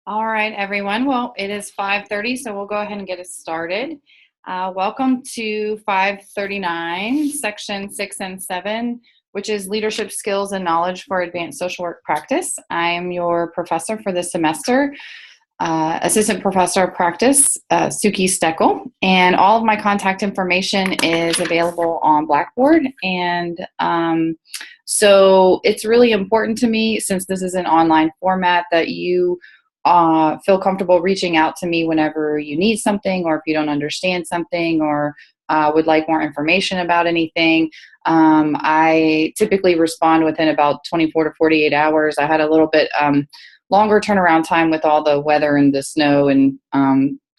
All right, everyone. Well, it is 5:30, so we'll go ahead and get it started. Welcome to 539, Section 6 and 7, which is Leadership Skills and Knowledge for Advanced Social Work Practice. I am your professor for this semester, Assistant Professor of Practice, Suki Steckel, and all of my contact information is available on Blackboard. And so it's really important to me, since this is an online format, that you feel comfortable reaching out to me whenever you need something, or if you don't understand something, or would like more information about anything. I typically respond within about 24 to 48 hours. I had a little bit longer turnaround time with all the weather and the snow and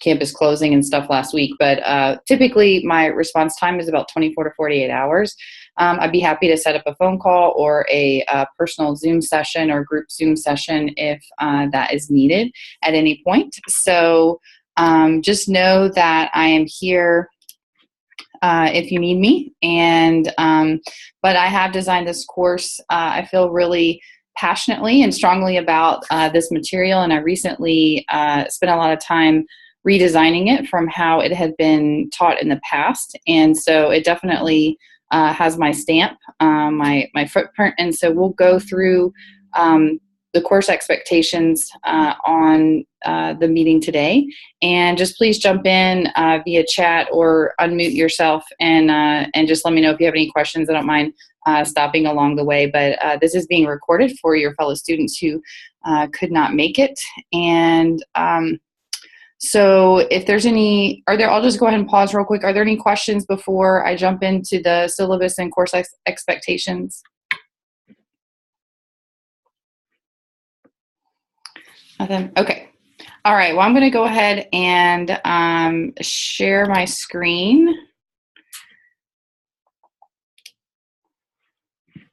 campus closing and stuff last week, but typically my response time is about 24 to 48 hours. I'd be happy to set up a phone call or a personal Zoom session or group Zoom session if that is needed at any point. So just know that I am here if you need me. And but I have designed this course. I feel really passionately and strongly about this material, and I recently spent a lot of time redesigning it from how it had been taught in the past. And so it definitely has my stamp, my footprint. And so we'll go through the course expectations on the meeting today. And just please jump in via chat or unmute yourself and just let me know if you have any questions. I don't mind stopping along the way, but this is being recorded for your fellow students who could not make it. And so if there's any, I'll just go ahead and pause real quick. Are there any questions before I jump into the syllabus and course expectations? Nothing? Okay. All right. Well, I'm going to go ahead and share my screen.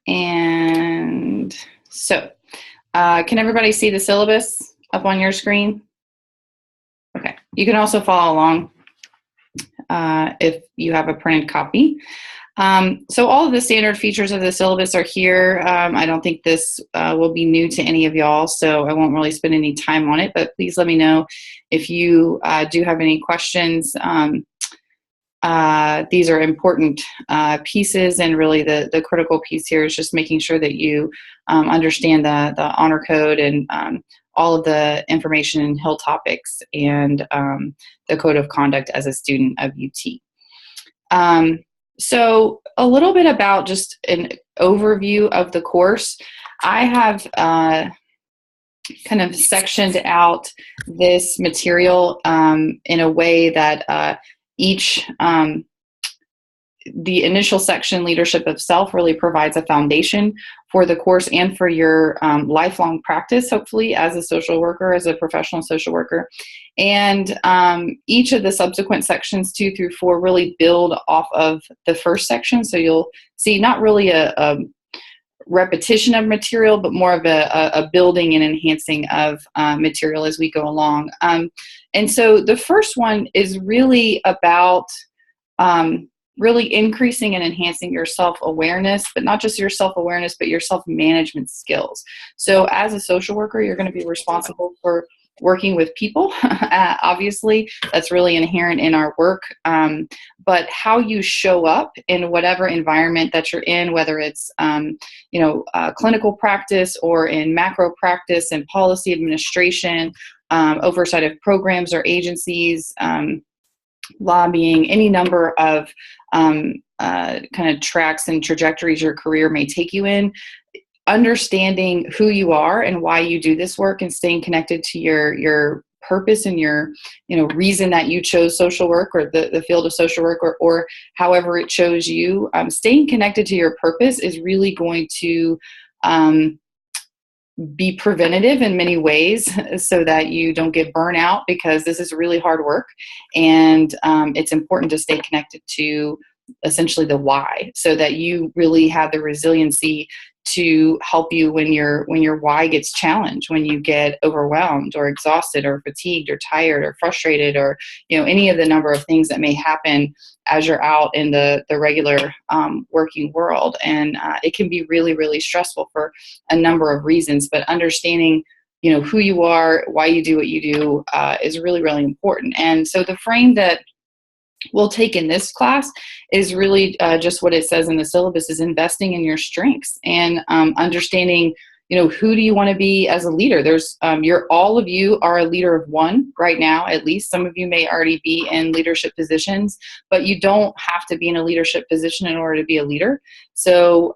And so can everybody see the syllabus up on your screen? Okay. You can also follow along if you have a printed copy. So all of the standard features of the syllabus are here. I don't think this will be new to any of y'all, so I won't really spend any time on it, but please let me know if you do have any questions. These are important pieces, and really the critical piece here is just making sure that you understand the honor code and all of the information in Hill topics and the code of conduct as a student of UT. So a little bit about just an overview of the course. I have kind of sectioned out this material in a way that each the initial section, Leadership of Self, really provides a foundation for the course and for your lifelong practice, hopefully, as a social worker, as a professional social worker. And each of the subsequent sections 2 through 4 really build off of the first section. So you'll see not really a repetition of material, but more of a building and enhancing of material as we go along. And so the first one is really about really increasing and enhancing your self-awareness, but not just your self-awareness, but your self-management skills. So as a social worker, you're going to be responsible for working with people. Obviously, that's really inherent in our work. But how you show up in whatever environment that you're in, whether it's clinical practice or in macro practice and policy administration, oversight of programs or agencies, lobbying, any number of kind of tracks and trajectories your career may take you in, understanding who you are and why you do this work and staying connected to your purpose and your reason that you chose social work or the field of social work or however it chose you. Staying connected to your purpose is really going to be preventative in many ways so that you don't get burnout, because this is really hard work, and it's important to stay connected to essentially the why, so that you really have the resiliency to help you when your why gets challenged, when you get overwhelmed or exhausted or fatigued or tired or frustrated, or any of the number of things that may happen as you're out in the regular working world. And it can be really, really stressful for a number of reasons, but understanding who you are, why you do what you do is really, really important. And so the frame that we'll take in this class is really just what it says in the syllabus, is investing in your strengths and understanding, who do you want to be as a leader. There's all of you are a leader of one right now, at least. Some of you may already be in leadership positions, but you don't have to be in a leadership position in order to be a leader. So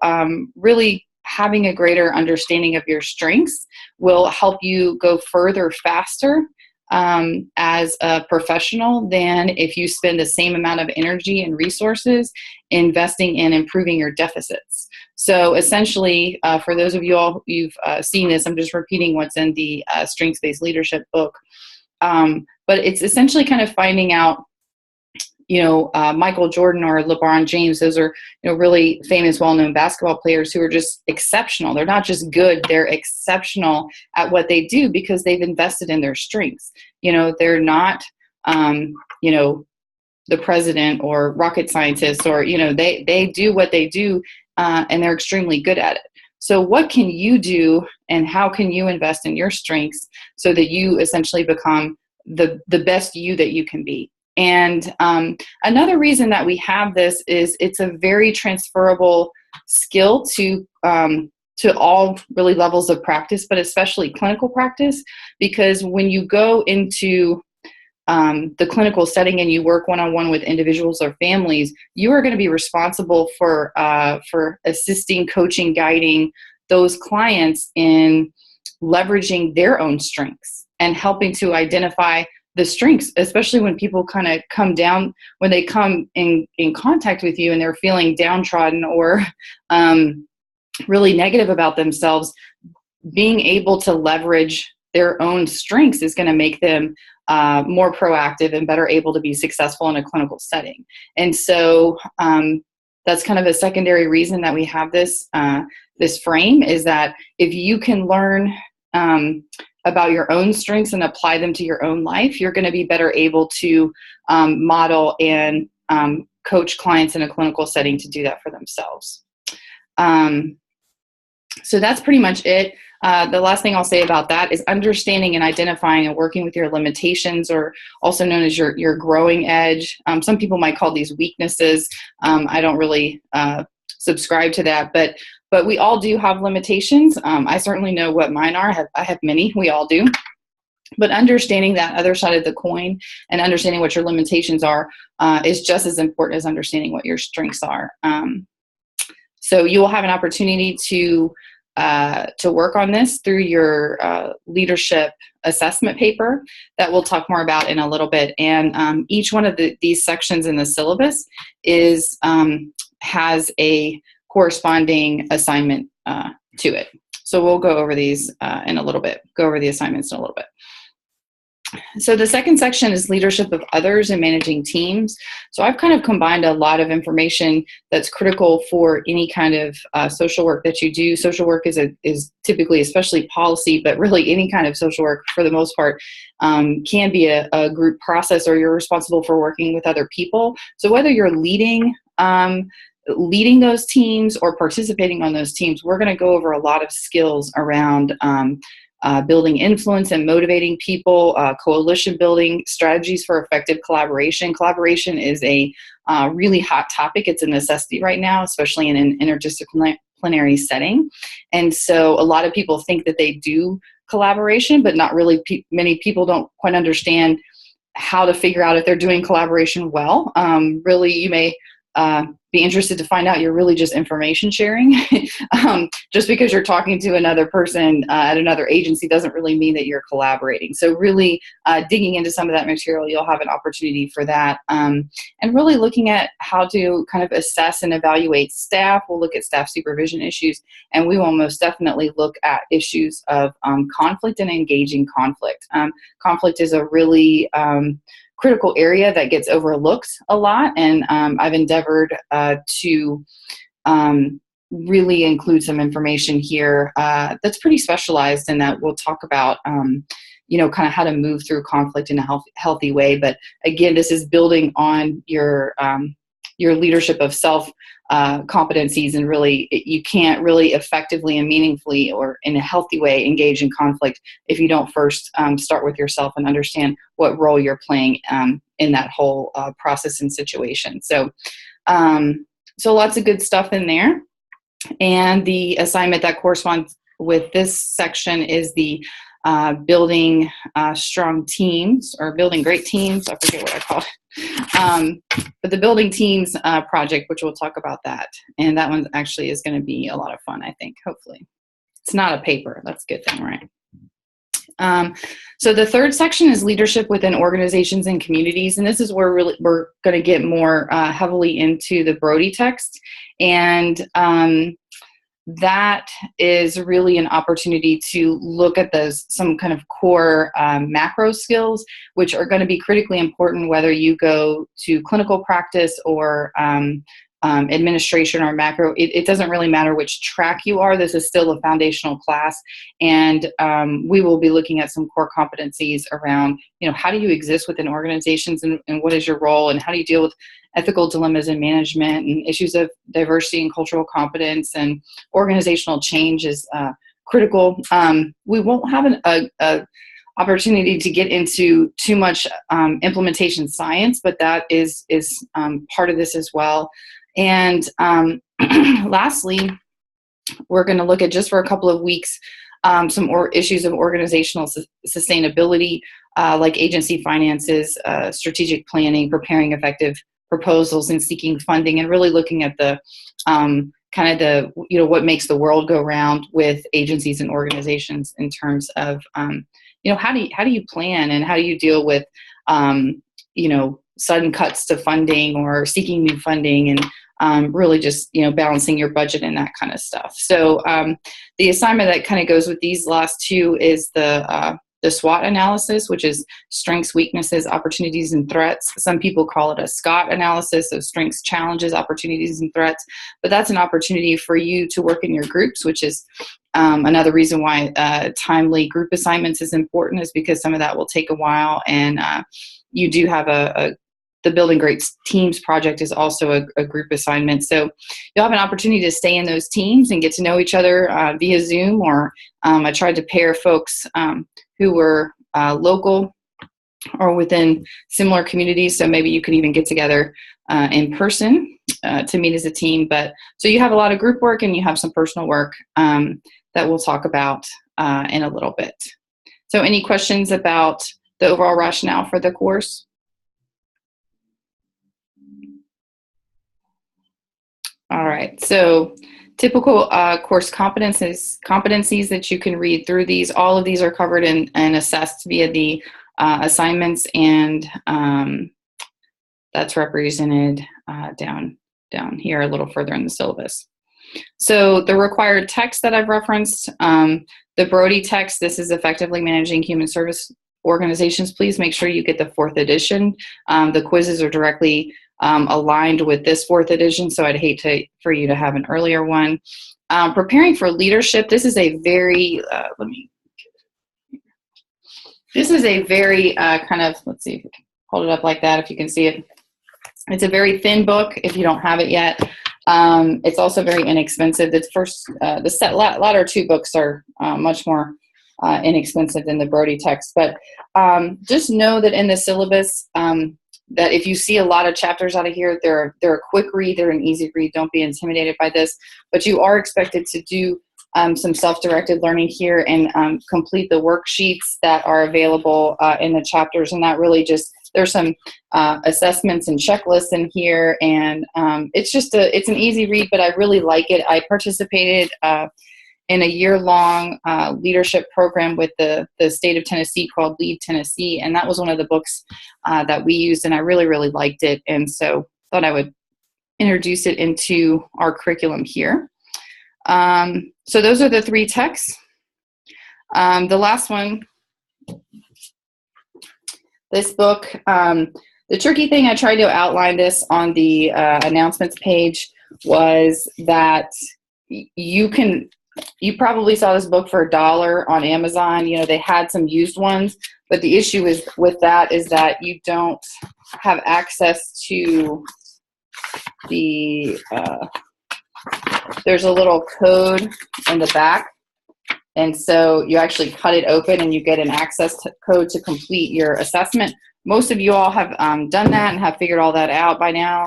really having a greater understanding of your strengths will help you go further faster as a professional than if you spend the same amount of energy and resources investing in improving your deficits. So essentially, for those of you all who've seen this, I'm just repeating what's in the Strengths-Based Leadership book. But it's essentially kind of finding out, Michael Jordan or LeBron James, those are, really famous, well-known basketball players who are just exceptional. They're not just good, they're exceptional at what they do because they've invested in their strengths. They're not, the president or rocket scientists, or, they do what they do and they're extremely good at it. So what can you do and how can you invest in your strengths so that you essentially become the best you that you can be? And another reason that we have this is it's a very transferable skill to all really levels of practice, but especially clinical practice, because when you go into the clinical setting and you work one-on-one with individuals or families, you are going to be responsible for assisting, coaching, guiding those clients in leveraging their own strengths and helping to identify the strengths, especially when people kind of come down, when they come in contact with you and they're feeling downtrodden or really negative about themselves. Being able to leverage their own strengths is going to make them more proactive and better able to be successful in a clinical setting. And so that's kind of a secondary reason that we have this frame, is that if you can learn about your own strengths and apply them to your own life, you're going to be better able to model and coach clients in a clinical setting to do that for themselves. So that's pretty much it. The last thing I'll say about that is understanding and identifying and working with your limitations, or also known as your growing edge. Some people might call these weaknesses. I don't really subscribe to that, but we all do have limitations. I certainly know what mine are. I have many. We all do. But understanding that other side of the coin and understanding what your limitations are is just as important as understanding what your strengths are. So you will have an opportunity to work on this through your leadership assessment paper that we'll talk more about in a little bit. And each one of these sections in the syllabus has a corresponding assignment to it. So we'll go over these in a little bit, go over the assignments in a little bit. So the second section is leadership of others and managing teams. So I've kind of combined a lot of information that's critical for any kind of social work that you do. Social work is typically, especially policy, but really any kind of social work for the most part can be a group process, or you're responsible for working with other people. So whether you're leading those teams or participating on those teams, we're going to go over a lot of skills around building influence and motivating people, coalition building, strategies for effective collaboration. Collaboration is a really hot topic. It's a necessity right now, especially in an interdisciplinary setting. And so a lot of people think that they do collaboration, but not really. Many people don't quite understand how to figure out if they're doing collaboration well. Really, you may be interested to find out you're really just information sharing. Just because you're talking to another person at another agency doesn't really mean that you're collaborating. So really digging into some of that material, you'll have an opportunity for that. And really looking at how to kind of assess and evaluate staff. We'll look at staff supervision issues, and we will most definitely look at issues of conflict and engaging conflict. Conflict is a really critical area that gets overlooked a lot, and I've endeavored to really include some information here that's pretty specialized, and that we'll talk about kind of how to move through conflict in a healthy way. But again, this is building on your your leadership of self competencies, and really you can't really effectively and meaningfully or in a healthy way engage in conflict if you don't first start with yourself and understand what role you're playing in that whole process and situation. So lots of good stuff in there. And the assignment that corresponds with this section is the building strong teams, or building great teams. I forget what I call it. But the building teams project, which we'll talk about that. And that one actually is going to be a lot of fun, I think, hopefully. It's not a paper. That's a good thing, right? So the third section is leadership within organizations and communities. And this is where we're going to get more heavily into the Brody text. And that is really an opportunity to look at some kind of core macro skills, which are going to be critically important whether you go to clinical practice or administration or macro. It doesn't really matter which track you are. This is still a foundational class, and we will be looking at some core competencies around, how do you exist within organizations, and what is your role, and how do you deal with ethical dilemmas in management, and issues of diversity and cultural competence, and organizational change is critical. We won't have an opportunity to get into too much implementation science, but that is part of this as well. And lastly, we're going to look at, just for a couple of weeks, some issues of organizational sustainability, like agency finances, strategic planning, preparing effective proposals, and seeking funding, and really looking at the what makes the world go round with agencies and organizations in terms of how do you plan, and how do you deal with sudden cuts to funding or seeking new funding, and really just balancing your budget and that kind of stuff. So the assignment that kind of goes with these last two is the SWOT analysis, which is strengths, weaknesses, opportunities, and threats. Some people call it a SCOT analysis, so strengths, challenges, opportunities, and threats. But that's an opportunity for you to work in your groups, which is another reason why timely group assignments is important, is because some of that will take a while. And you do have the Building Great Teams project is also a group assignment. So you'll have an opportunity to stay in those teams and get to know each other via Zoom, or I tried to pair folks who were local or within similar communities. So maybe you could even get together in person to meet as a team. But so you have a lot of group work, and you have some personal work that we'll talk about in a little bit. So any questions about the overall rationale for the course? All right, so typical course competencies that you can read through these. All of these are covered and assessed via the assignments, and that's represented down here a little further in the syllabus. So the required text that I've referenced, the Brody text, this is Effectively Managing Human Service Organizations. Please make sure you get the 4th edition. The quizzes are directly aligned with this 4th edition, so I'd hate for you to have an earlier one. Preparing for leadership, this is a very, let's see if we can hold it up like that, if you can see it. It's a very thin book if you don't have it yet. It's also very inexpensive. The latter two books are much more inexpensive than the Brody text, but just know that in the syllabus, that if you see a lot of chapters out of here, they're a quick read, they're an easy read. Don't be intimidated by this, but you are expected to do some self-directed learning here and complete the worksheets that are available in the chapters. And that really just, there's some assessments and checklists in here, and it's an easy read, but I really like it. I participated in a year-long leadership program with the state of Tennessee called Lead Tennessee, and that was one of the books that we used, and I really, really liked it, and so thought I would introduce it into our curriculum here. So those are the 3 texts. The last one, this book, the tricky thing, I tried to outline this on the announcements page, was that you probably saw this book for $1 on Amazon. They had some used ones, but the issue with that is that you don't have access to there's a little code in the back. And so you actually cut it open and you get an access code to complete your assessment. Most of you all have done that and have figured all that out by now.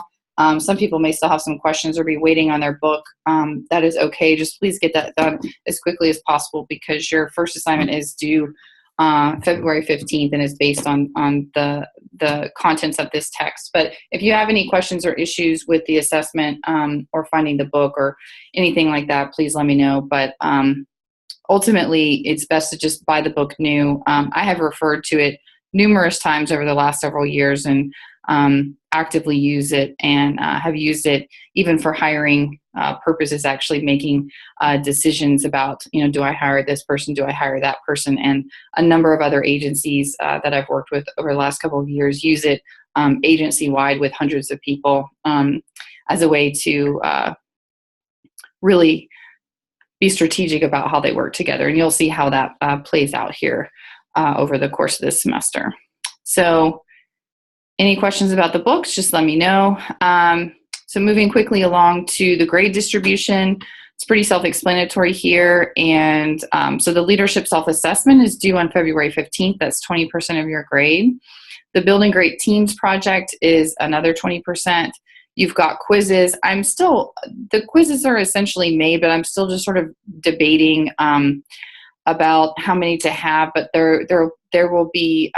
Some people may still have some questions or be waiting on their book. That is okay. Just please get that done as quickly as possible because your first assignment is due February 15th and is based on the contents of this text. But if you have any questions or issues with the assessment or finding the book or anything like that, please let me know. But ultimately, it's best to just buy the book new. I have referred to it numerous times over the last several years and actively use it and have used it even for hiring purposes, actually making decisions about, do I hire this person? Do I hire that person? And a number of other agencies that I've worked with over the last couple of years use it agency-wide with hundreds of people as a way to really be strategic about how they work together. And you'll see how that plays out here over the course of this semester. So any questions about the books, just let me know. So moving quickly along to the grade distribution, it's pretty self-explanatory here. And so the leadership self-assessment is due on February 15th. That's 20% of your grade. The Building Great Teams project is another 20%. You've got quizzes. The quizzes are essentially made, but I'm still just sort of debating about how many to have, but there will be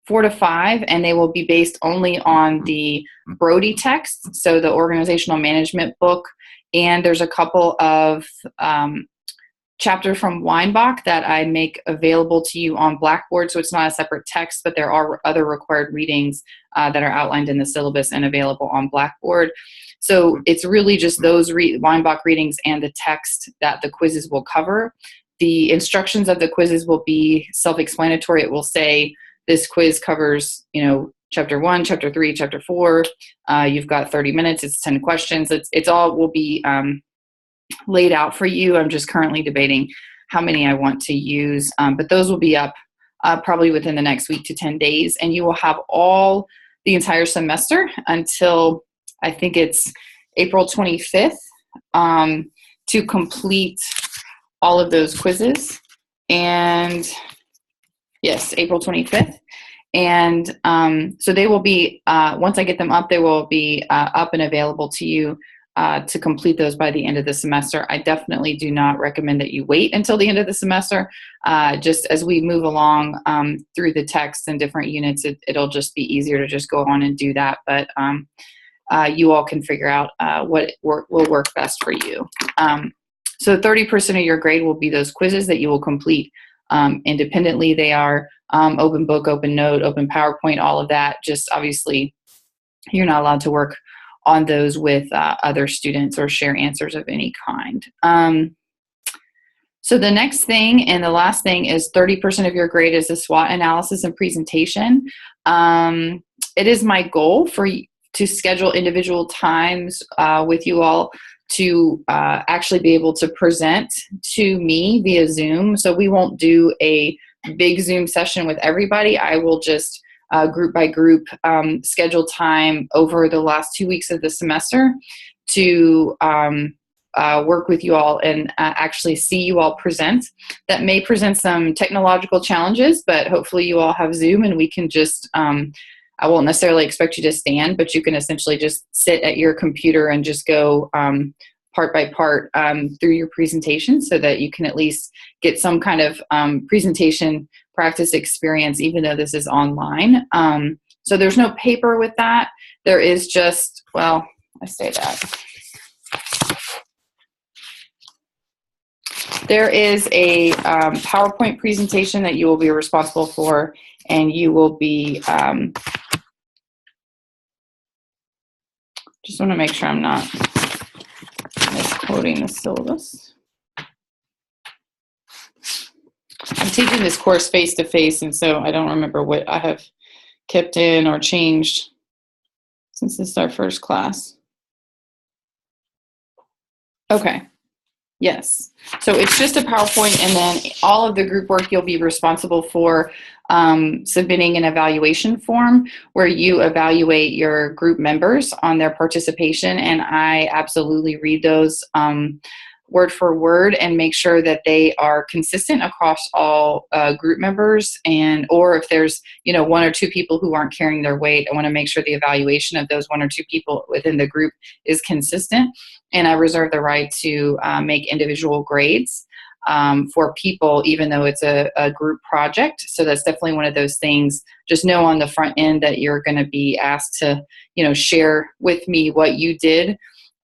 4 to 5, and they will be based only on the Brody text, so the organizational management book, and there's a couple of chapters from Weinbach that I make available to you on Blackboard, so it's not a separate text, but there are other required readings that are outlined in the syllabus and available on Blackboard. So it's really just those Weinbach readings and the text that the quizzes will cover. The instructions of the quizzes will be self-explanatory. It will say, this quiz covers, chapter 1, chapter 3, chapter 4. You've got 30 minutes. It's 10 questions. It's all will be laid out for you. I'm just currently debating how many I want to use, but those will be up probably within the next week to 10 days. And you will have all the entire semester until I think it's April 25th to complete all of those quizzes. And yes, April 25th. And so they will be, once I get them up, they will be up and available to you to complete those by the end of the semester. I definitely do not recommend that you wait until the end of the semester. Just as we move along through the text and different units, it'll just be easier to just go on and do that. But you all can figure out what will work best for you. So 30% of your grade will be those quizzes that you will complete independently. They are open book, open note, open PowerPoint, all of that. Just obviously, you're not allowed to work on those with other students or share answers of any kind. So the next thing and the last thing is 30% of your grade is the SWOT analysis and presentation. It is my goal to schedule individual times with you all to actually be able to present to me via Zoom. So we won't do a big Zoom session with everybody. I will just group by group schedule time over the last 2 weeks of the semester to work with you all and actually see you all present. That may present some technological challenges, but hopefully you all have Zoom and we can just I won't necessarily expect you to stand, but you can essentially just sit at your computer and just go part by part through your presentation so that you can at least get some kind of presentation practice experience, even though this is online. So there's no paper with that. There is just, well, I say that. There is a PowerPoint presentation that you will be responsible for, and you will be just want to make sure I'm not misquoting the syllabus. I'm teaching this course face-to-face, and so I don't remember what I have kept in or changed since this is our first class. Okay. Yes. So it's just a PowerPoint, and then all of the group work you'll be responsible for submitting an evaluation form where you evaluate your group members on their participation. And I absolutely read those word for word and make sure that they are consistent across all group members. And or if there's one or two people who aren't carrying their weight, I want to make sure the evaluation of those one or two people within the group is consistent. And I reserve the right to make individual grades for people, even though it's a group project. So that's definitely one of those things. Just know on the front end that you're going to be asked to, share with me what you did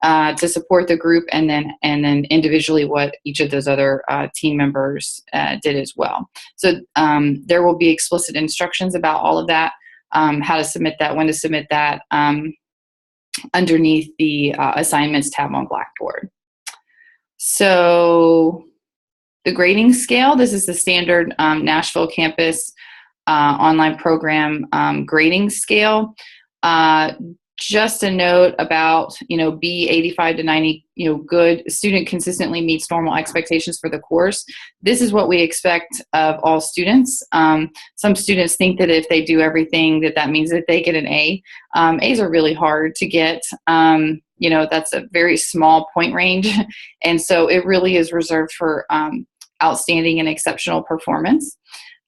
to support the group, and then individually what each of those other team members did as well. So there will be explicit instructions about all of that, how to submit that, when to submit that, underneath the assignments tab on Blackboard. So the grading scale, this is the standard Nashville campus online program grading scale. Just a note about, B 85 to 90, good student consistently meets normal expectations for the course. This is what we expect of all students. Some students think that if they do everything, that means that they get an A. A's are really hard to get. That's a very small point range. And so it really is reserved for outstanding and exceptional performance.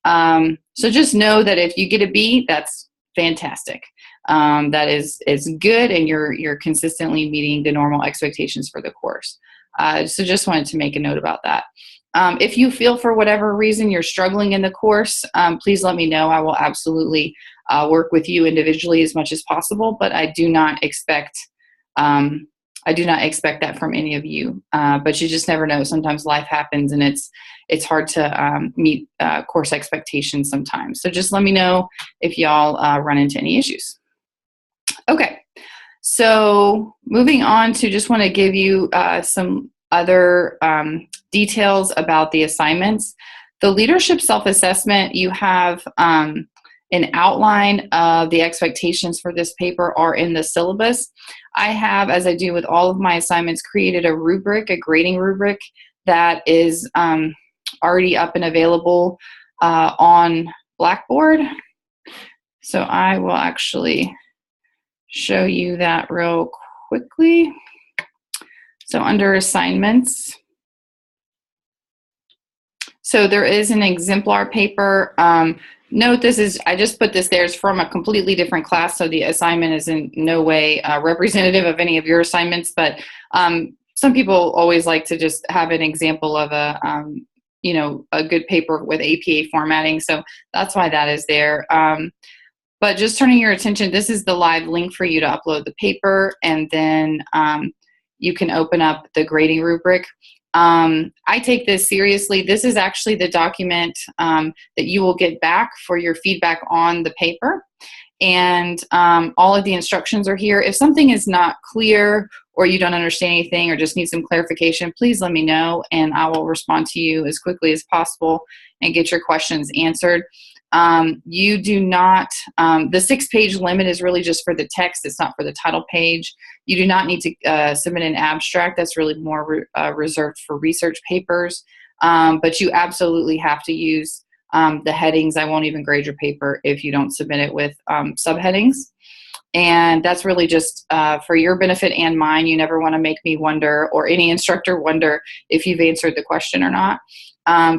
So just know that if you get a B, that's fantastic. That is good, and you're consistently meeting the normal expectations for the course. So just wanted to make a note about that. If you feel for whatever reason you're struggling in the course, please let me know. I will absolutely work with you individually as much as possible, but I do not expect that from any of you. But you just never know. Sometimes life happens, and it's hard to meet course expectations sometimes. So just let me know if y'all run into any issues. Okay, so moving on to just want to give you some other details about the assignments. The leadership self-assessment, you have an outline of the expectations for this paper are in the syllabus. I have, as I do with all of my assignments, created a rubric, a grading rubric that is already up and available on Blackboard. So I will actually show you that real quickly. So under assignments, so there is an exemplar paper. Note I just put this there. It's from a completely different class, so the assignment is in no way representative of any of your assignments, but some people always like to just have an example of a good paper with APA formatting, so that's why that is there. But just turning your attention, this is the live link for you to upload the paper, and then you can open up the grading rubric. I take this seriously. This is actually the document that you will get back for your feedback on the paper. And all of the instructions are here. If something is not clear or you don't understand anything or just need some clarification, please let me know, and I will respond to you as quickly as possible and get your questions answered. You do not, the 6-page limit is really just for the text. It's not for the title page. You do not need to submit an abstract. That's really more reserved for research papers. But you absolutely have to use the headings. I won't even grade your paper if you don't submit it with subheadings. And that's really just for your benefit and mine. You never want to make me wonder, or any instructor wonder, if you've answered the question or not.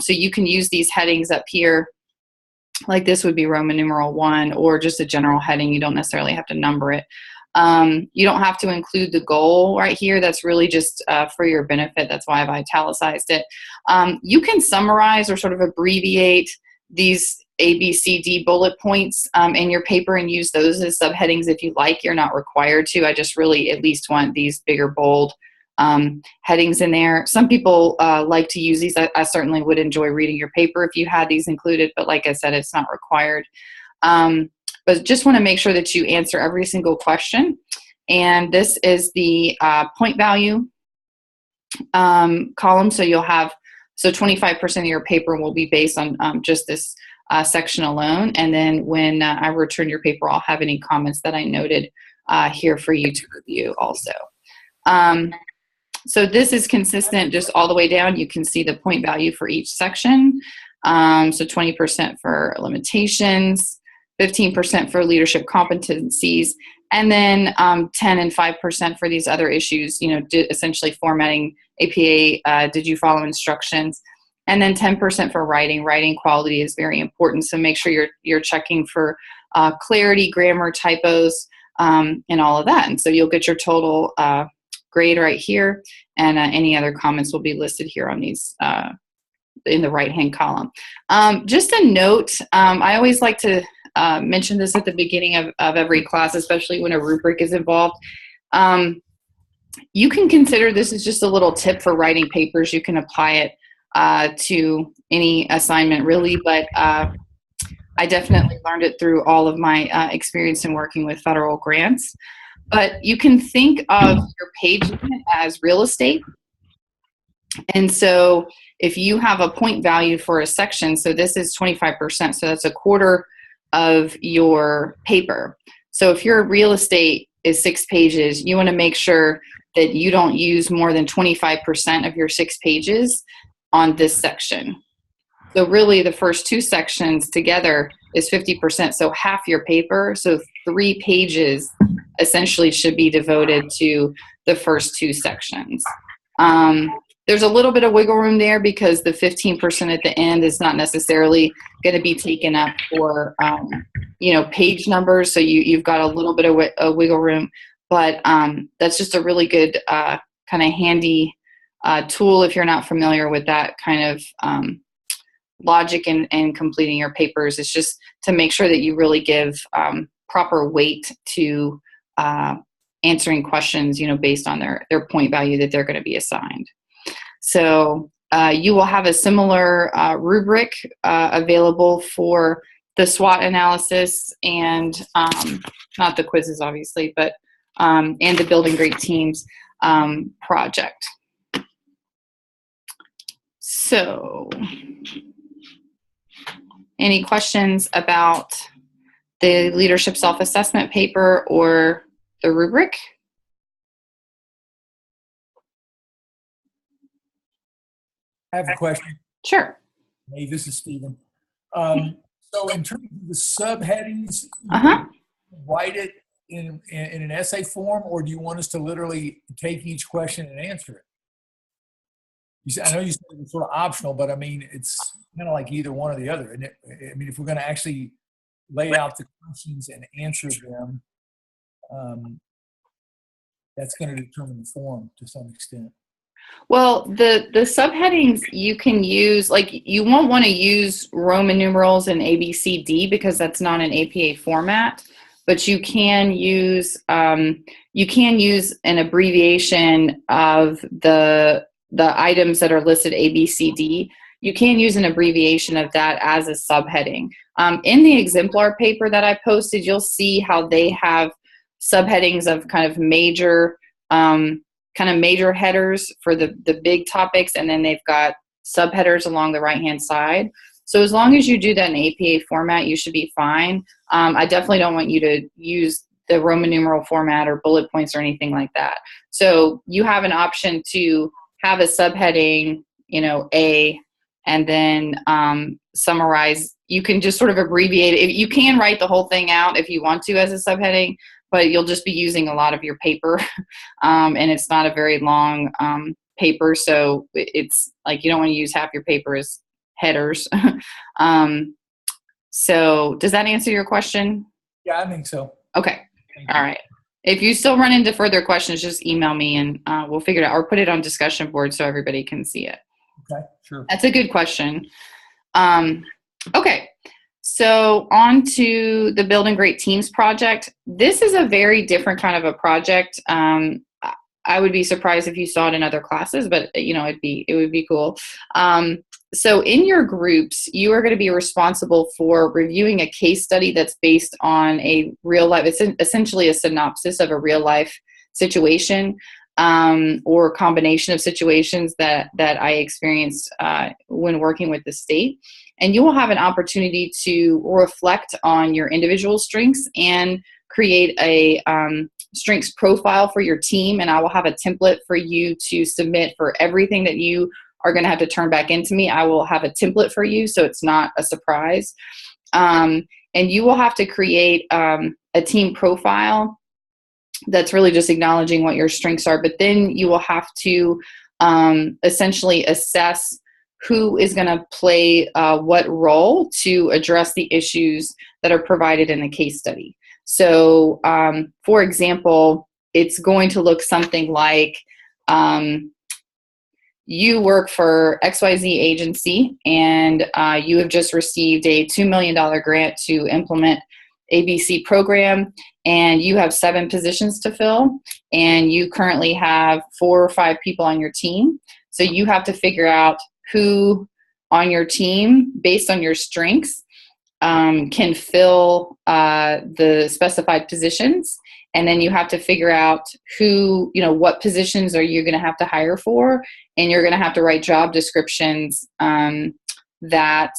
So you can use these headings up here. Like this would be Roman numeral 1, or just a general heading. You don't necessarily have to number it. You don't have to include the goal right here. That's really just for your benefit. That's why I've italicized it. You can summarize or sort of abbreviate these A, B, C, D bullet points in your paper and use those as subheadings if you like. You're not required to. I just really at least want these bigger, bold headings in there. Some people like to use these. I certainly would enjoy reading your paper if you had these included, but like I said, it's not required. But just want to make sure that you answer every single question. And this is the point value column. So you'll have, 25% of your paper will be based on just this section alone. And then when I return your paper, I'll have any comments that I noted here for you to review also. So this is consistent just all the way down. You can see the point value for each section. So 20% for limitations, 15% for leadership competencies, and then 10 and 5% for these other issues, essentially formatting APA, did you follow instructions? And then 10% for writing. Writing quality is very important, so make sure you're checking for clarity, grammar, typos, and all of that. And so you'll get your total grade right here, and any other comments will be listed here on these in the right-hand column. Just a note, I always like to mention this at the beginning of every class, especially when a rubric is involved. You can consider this as just a little tip for writing papers. You can apply it to any assignment, really, but I definitely learned it through all of my experience in working with federal grants. But you can think of your page limit as real estate. And so if you have a point value for a section, so this is 25%, so that's a quarter of your paper. So if your real estate is 6 pages, you want to make sure that you don't use more than 25% of your 6 pages on this section. So really the first 2 sections together is 50%, so half your paper, so 3 pages essentially should be devoted to the first 2 sections. There's a little bit of wiggle room there because the 15% at the end is not necessarily going to be taken up for, page numbers. So you've got a little bit of wiggle room, but that's just a really good kind of handy tool if you're not familiar with that kind of logic and completing your papers. It's just to make sure that you really give proper weight to answering questions, based on their point value that they're going to be assigned. So you will have a similar rubric available for the SWOT analysis and not the quizzes, obviously, but and the Building Great Teams project. So any questions about the leadership self-assessment paper or the rubric? I have a question. Sure. Hey, this is Stephen. So in terms of the subheadings, write it in an essay form, or do you want us to literally take each question and answer it? I know you said it was sort of optional, but I mean, it's kind of like either one or the other. And I mean, if we're going to actually lay out the questions and answer them, that's going to determine the form to some extent. Well, the subheadings you can use, like you won't want to use Roman numerals and A, B, C, D because that's not an APA format, but you can use an abbreviation of the items that are listed A, B, C, D. You can use an abbreviation of that as a subheading. In the exemplar paper that I posted, you'll see how they have subheadings of kind of major headers for the big topics, and then they've got subheaders along the right-hand side. So as long as you do that in APA format, you should be fine. I definitely don't want you to use the Roman numeral format or bullet points or anything like that. So you have an option to have a subheading, A, and then summarize. You can just sort of abbreviate it. You can write the whole thing out if you want to as a subheading, but you'll just be using a lot of your paper, and it's not a very long paper, so it's like you don't want to use half your paper as headers. So does that answer your question? Yeah, I think so. Okay. All right. If you still run into further questions, just email me and we'll figure it out, or put it on discussion board so everybody can see it. Okay, sure. That's a good question. Okay. So on to the Building Great Teams project. This is a very different kind of a project. I would be surprised if you saw it in other classes, but it would be cool. So in your groups, you are going to be responsible for reviewing a case study that's based on a real life. It's essentially a synopsis of a real life situation, or a combination of situations that I experienced when working with the state. And you will have an opportunity to reflect on your individual strengths and create a strengths profile for your team, and I will have a template for you to submit for everything that you are going to have to turn back into me. I will have a template for you, so it's not a surprise. And you will have to create a team profile that's really just acknowledging what your strengths are. But then you will have to essentially assess who is going to play what role to address the issues that are provided in the case study. So, for example, it's going to look something like you work for XYZ agency, and you have just received a $2 million grant to implement ABC program, and you have 7 positions to fill, and you currently have 4 or 5 people on your team. So you have to figure out who on your team, based on your strengths, can fill the specified positions. And then you have to figure out who, what positions are you going to have to hire for, and you're going to have to write job descriptions that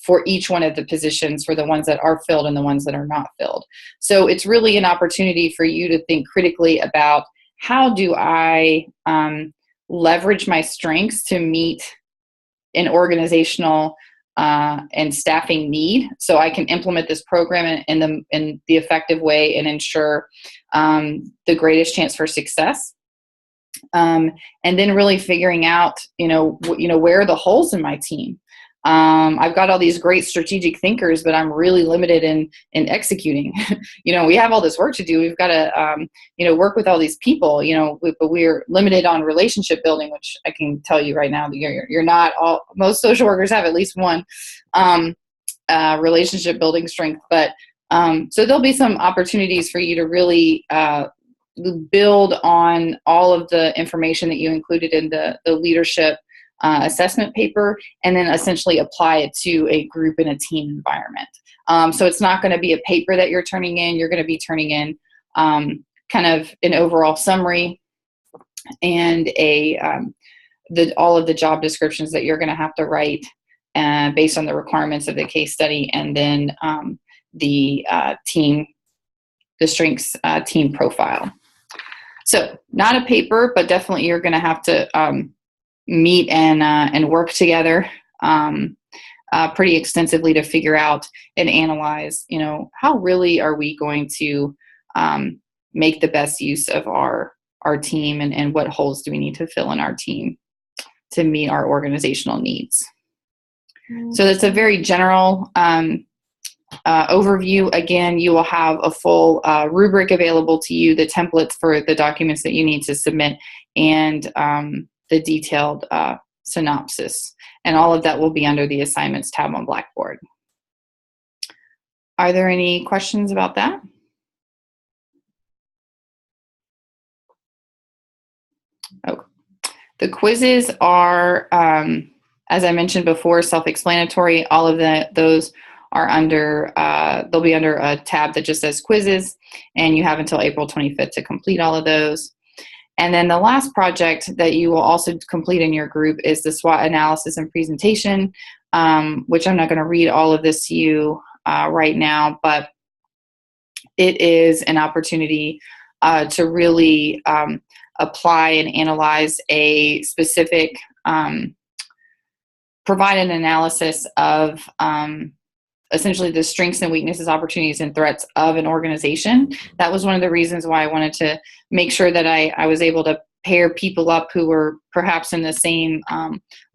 for each one of the positions, for the ones that are filled and the ones that are not filled. So it's really an opportunity for you to think critically about, how do I leverage my strengths to meet an organizational and staffing need, so I can implement this program in the effective way and ensure the greatest chance for success. And then really figuring out, where are the holes in my team? I've got all these great strategic thinkers, but I'm really limited in executing. We have all this work to do. We've got to, work with all these people, but we're limited on relationship building, which I can tell you right now, you're not all, most social workers have at least one relationship building strength. But so there'll be some opportunities for you to really build on all of the information that you included in the leadership assessment paper, and then essentially apply it to a group and a team environment. So it's not going to be a paper that you're turning in. You're going to be turning in kind of an overall summary and all of the job descriptions that you're going to have to write based on the requirements of the case study, and then the strengths team profile. So not a paper, but definitely you're going to have to meet and work together pretty extensively to figure out and analyze, how really are we going to make the best use of our team, and what holes do we need to fill in our team to meet our organizational needs. So that's a very general overview. Again, you will have a full rubric available to you, the templates for the documents that you need to submit, and the detailed synopsis. And all of that will be under the assignments tab on Blackboard. Are there any questions about that? Oh, the quizzes are, as I mentioned before, self-explanatory. All of those are under, they'll be under a tab that just says quizzes, and you have until April 25th to complete all of those. And then the last project that you will also complete in your group is the SWOT analysis and presentation, which I'm not going to read all of this to you right now, but it is an opportunity to really apply and analyze a specific, provide an analysis of essentially the strengths and weaknesses, opportunities, and threats of an organization. That was one of the reasons why I wanted to make sure that I was able to pair people up who were perhaps in the same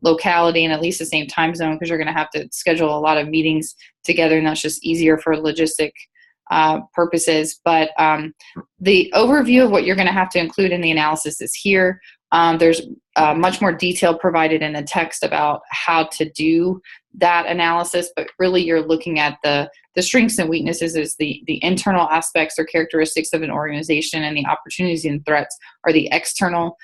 locality and at least the same time zone, because you're going to have to schedule a lot of meetings together, and that's just easier for logistic purposes. But the overview of what you're going to have to include in the analysis is here. There's much more detail provided in the text about how to do that analysis, but really you're looking at the strengths and weaknesses as the internal aspects or characteristics of an organization, and the opportunities and threats are the external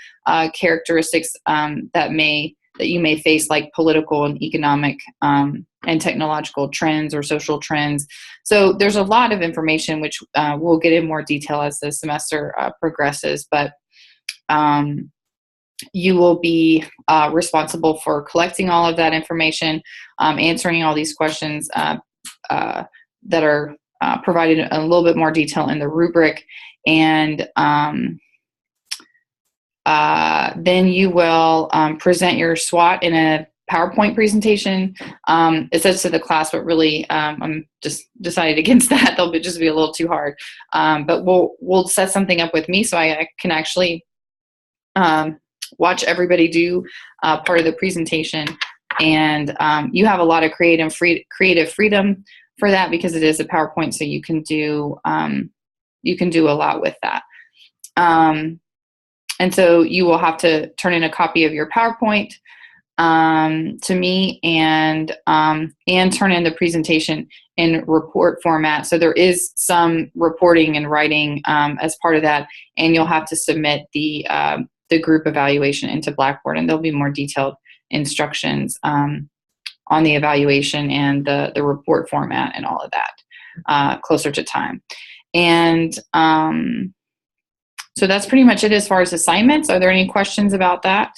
characteristics that you may face, like political and economic and technological trends or social trends. So there's a lot of information which we'll get in more detail as the semester progresses, but you will be responsible for collecting all of that information, answering all these questions that are provided a little bit more detail in the rubric, and then you will present your SWOT in a PowerPoint presentation. It says to the class, but really I'm just decided against that. They'll just be a little too hard. But we'll set something up with me so I can actually watch everybody do part of the presentation. And you have a lot of creative freedom for that because it is a PowerPoint, so you can do a lot with that. And so you will have to turn in a copy of your PowerPoint to me, and turn in the presentation in report format. So there is some reporting and writing as part of that, and you'll have to submit the group evaluation into Blackboard, and there'll be more detailed instructions on the evaluation and the report format and all of that closer to time. And so that's pretty much it as far as assignments. Are there any questions about that?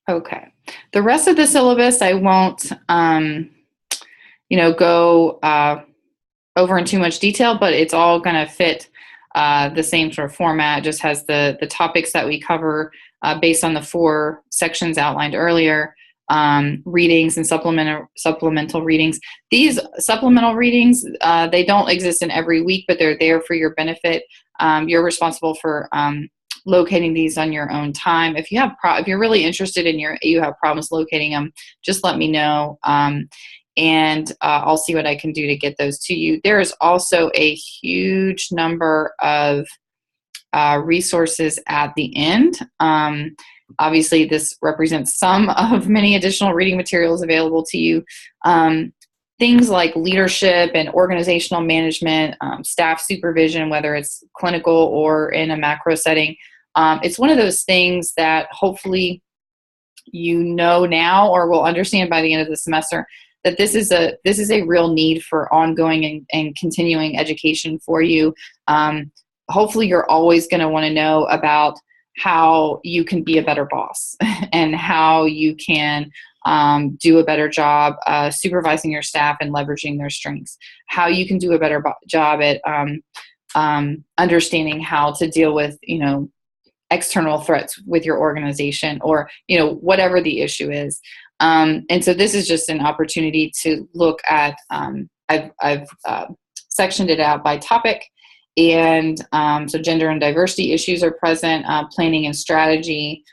Okay. The rest of the syllabus, I won't, go over in too much detail, but it's all going to fit the same sort of format. It just has the topics that we cover based on the 4 sections outlined earlier. Readings and supplemental readings. These supplemental readings, they don't exist in every week, but they're there for your benefit. You're responsible for locating these on your own time. If you're really interested in you have problems locating them, just let me know, and I'll see what I can do to get those to you. There is also a huge number of resources at the end. Obviously, this represents some of many additional reading materials available to you. Things like leadership and organizational management, staff supervision, whether it's clinical or in a macro setting. It's one of those things that hopefully you know now or will understand by the end of the semester, that this is a real need for ongoing and continuing education for you. Hopefully, you're always going to want to know about how you can be a better boss and how you can do a better job supervising your staff and leveraging their strengths, how you can do a better job at understanding how to deal with, external threats with your organization, or, whatever the issue is. And so this is just an opportunity to look at, I've sectioned it out by topic. And so gender and diversity issues are present, planning and strategy,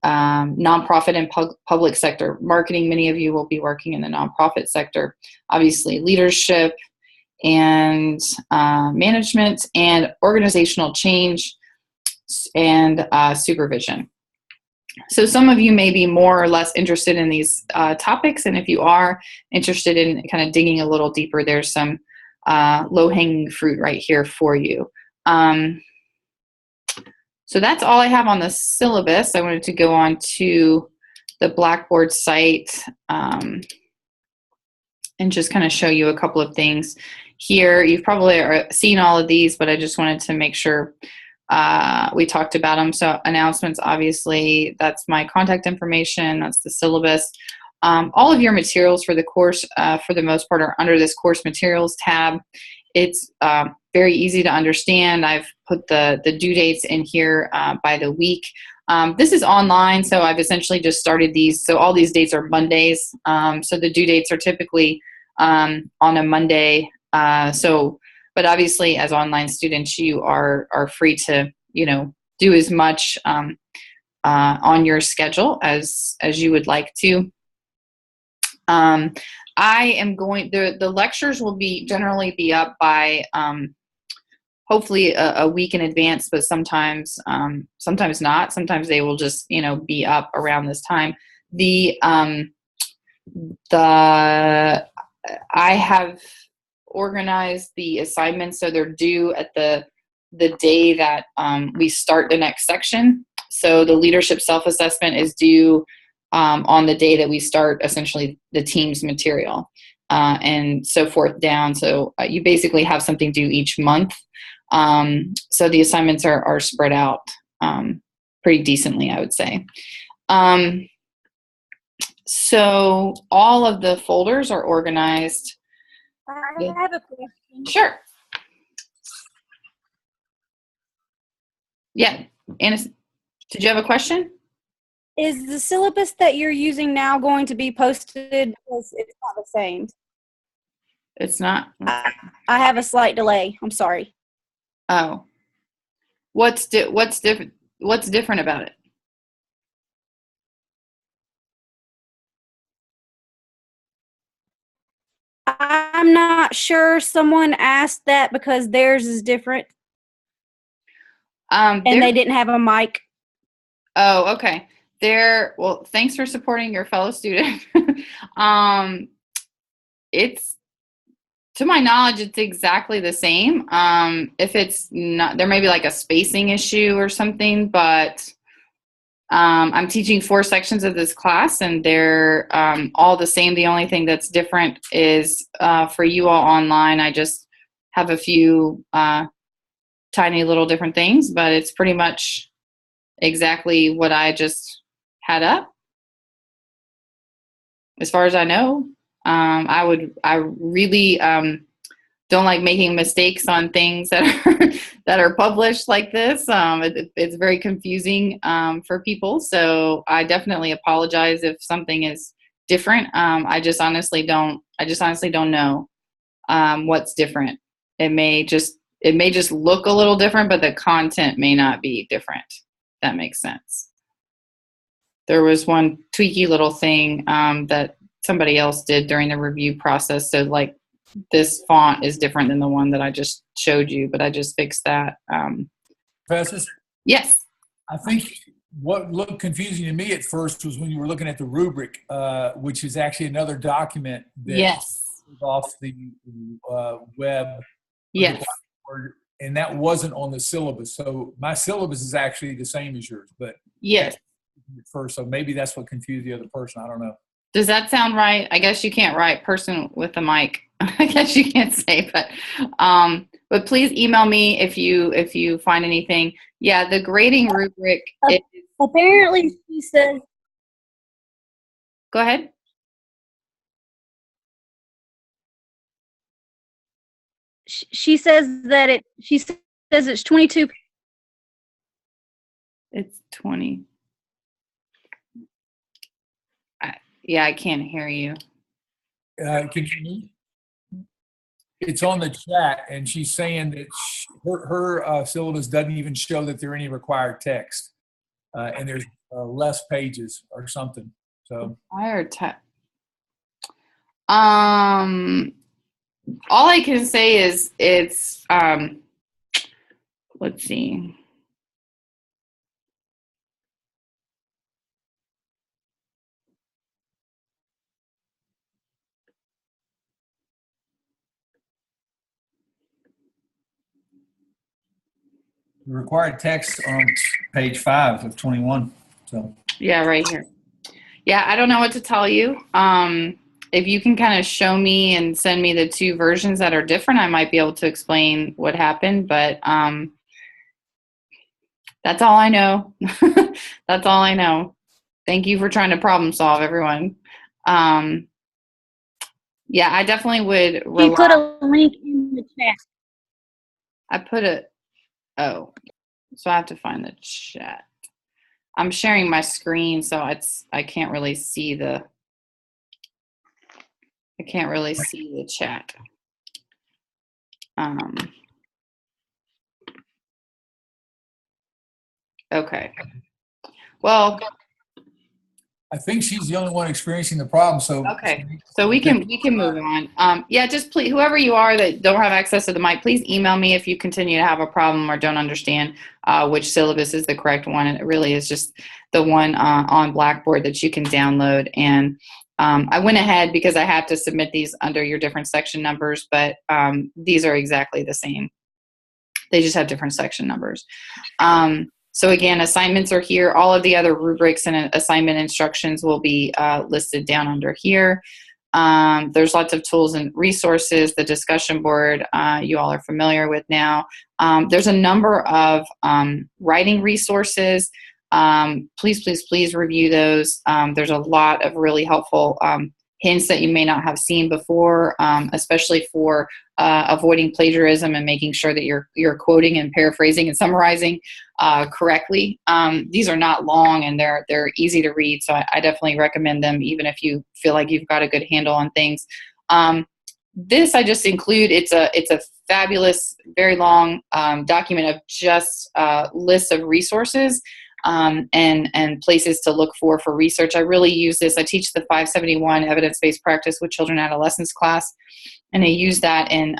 nonprofit and public sector marketing. Many of you will be working in the nonprofit sector. Obviously, leadership and management, and organizational change and supervision. So some of you may be more or less interested in these topics, and if you are interested in kind of digging a little deeper, there's some low-hanging fruit right here for you. So that's all I have on the syllabus. I wanted to go on to the Blackboard site and just kind of show you a couple of things here. You've probably seen all of these, but I just wanted to make sure we talked about them. So announcements, obviously, that's my contact information. That's the syllabus. All of your materials for the course, for the most part, are under this course materials tab. It's very easy to understand. I've put the due dates in here by the week. This is online, so I've essentially just started these. So all these dates are Mondays. So the due dates are typically on a Monday. But obviously, as online students, you are free to do as much on your schedule as you would like to. I am going, the lectures will generally be up by hopefully a week in advance, but sometimes not. Sometimes they will just be up around this time. I have organized the assignments so they're due at the day that we start the next section. So the leadership self-assessment is due on the day that we start essentially the team's material, and so forth down. So you basically have something due each month. So the assignments are spread out pretty decently, I would say. So all of the folders are organized. I have a question. Sure. Yeah. Anna, did you have a question? Is the syllabus that you're using now going to be posted? Because it's not the same. It's not. I have a slight delay. I'm sorry. Oh. What's different? What's different about it? I'm not sure. Someone asked that because theirs is different and they didn't have a mic. Oh, okay. Well, thanks for supporting your fellow student. It's, to my knowledge, it's exactly the same. If it's not, there may be like a spacing issue or something, but I'm teaching 4 sections of this class and they're all the same. The only thing that's different is for you all online, I just have a few tiny little different things, but it's pretty much exactly what I just had up. As far as I know, I really don't like making mistakes on things that are that are published like this. It's very confusing for people, so I definitely apologize if something is different. I just honestly don't know what's different. It may just look a little different, but the content may not be different. That makes sense. There was one tweaky little thing that somebody else did during the review process. So like this font is different than the one that I just showed you, but I just fixed that. Professor? Yes. I think what looked confusing to me at first was when you were looking at the rubric, which is actually another document that Yes. is off the web. Yes. And that wasn't on the syllabus. So my syllabus is actually the same as yours, but yes. At first, so maybe that's what confused the other person. I don't know. Does that sound right? I guess you can't write person with a mic. I guess you can't say, but please email me if you find anything. Yeah, the grading rubric. Apparently, she says. Go ahead. She says that she says it's 22. It's 20. Yeah, I can't hear you. Can you hear me? It's on the chat, and she's saying that her syllabus doesn't even show that there are any required text, and there's less pages or something. So required text. All I can say is it's let's see. the required text on page 5 of 21. So Yeah, right here. Yeah, I don't know what to tell you. If you can kind of show me and send me the 2 versions that are different, I might be able to explain what happened, but that's all I know. That's all I know. Thank you for trying to problem solve, everyone. Yeah, I definitely would. You put a link in the chat. I put it. Oh, so I have to find the chat. I'm sharing my screen, so I can't really see the. I can't really see the chat. Okay. Well, I think she's the only one experiencing the problem. So okay. So we can move on. Yeah, just please, whoever you are that don't have access to the mic, please email me if you continue to have a problem or don't understand which syllabus is the correct one. And it really is just the one on Blackboard that you can download. And I went ahead because I have to submit these under your different section numbers, but these are exactly the same. They just have different section numbers. So again, assignments are here. All of the other rubrics and assignment instructions will be listed down under here. There's lots of tools and resources. The discussion board you all are familiar with now. There's a number of writing resources. Please, please, please review those. There's a lot of really helpful hints that you may not have seen before, especially for avoiding plagiarism and making sure that you're quoting and paraphrasing and summarizing correctly. These are not long, and they're easy to read, so I definitely recommend them, even if you feel like you've got a good handle on things. This I just include. It's a fabulous, very long document of just lists of resources and places to look for research. I really use this. I teach the 571 evidence-based practice with children and adolescents class, and I use that in